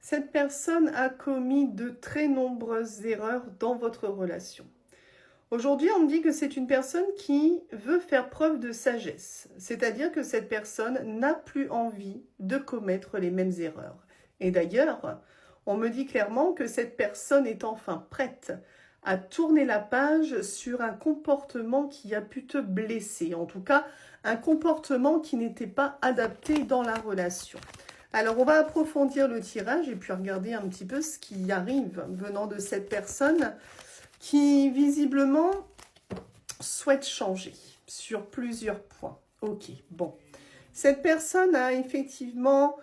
Cette personne a commis de très nombreuses erreurs dans votre relation. Aujourd'hui, on me dit que c'est une personne qui veut faire preuve de sagesse, c'est-à-dire que cette personne n'a plus envie de commettre les mêmes erreurs. Et d'ailleurs, on me dit clairement que cette personne est enfin prête à tourner la page sur un comportement qui a pu te blesser, en tout cas un comportement qui n'était pas adapté dans la relation. Alors, on va approfondir le tirage et puis regarder un petit peu ce qui arrive venant de cette personne qui, visiblement, souhaite changer sur plusieurs points. Ok, bon. Cette personne a effectivement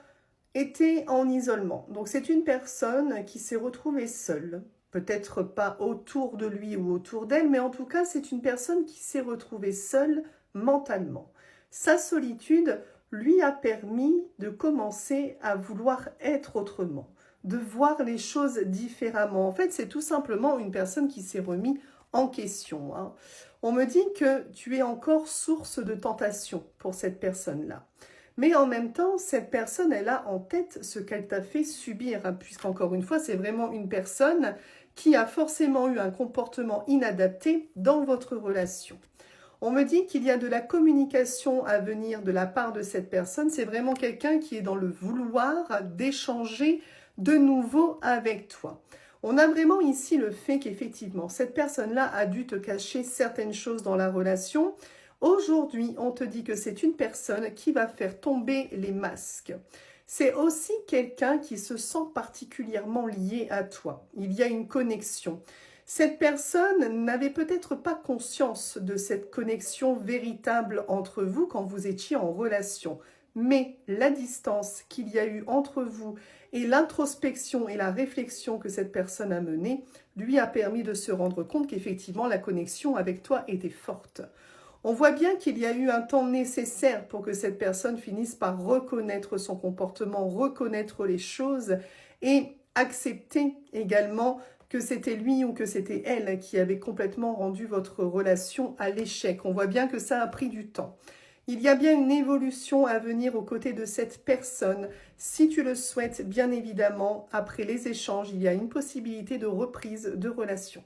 été en isolement. Donc, c'est une personne qui s'est retrouvée seule. Peut-être pas autour de lui ou autour d'elle, mais en tout cas, c'est une personne qui s'est retrouvée seule mentalement. Sa solitude lui a permis de commencer à vouloir être autrement, de voir les choses différemment. En fait, c'est tout simplement une personne qui s'est remise en question. Hein. On me dit que tu es encore source de tentation pour cette personne-là. Mais en même temps, cette personne, elle a en tête ce qu'elle t'a fait subir, hein, puisqu'encore une fois, c'est vraiment une personne qui a forcément eu un comportement inadapté dans votre relation. On me dit qu'il y a de la communication à venir de la part de cette personne. C'est vraiment quelqu'un qui est dans le vouloir d'échanger de nouveau avec toi. On a vraiment ici le fait qu'effectivement, cette personne-là a dû te cacher certaines choses dans la relation. Aujourd'hui, on te dit que c'est une personne qui va faire tomber les masques. C'est aussi quelqu'un qui se sent particulièrement lié à toi. Il y a une connexion. Cette personne n'avait peut-être pas conscience de cette connexion véritable entre vous quand vous étiez en relation. Mais la distance qu'il y a eu entre vous et l'introspection et la réflexion que cette personne a menée lui a permis de se rendre compte qu'effectivement la connexion avec toi était forte. On voit bien qu'il y a eu un temps nécessaire pour que cette personne finisse par reconnaître son comportement, reconnaître les choses et accepter également que c'était lui ou que c'était elle qui avait complètement rendu votre relation à l'échec. On voit bien que ça a pris du temps. Il y a bien une évolution à venir aux côtés de cette personne. Si tu le souhaites, bien évidemment, après les échanges, il y a une possibilité de reprise de relation.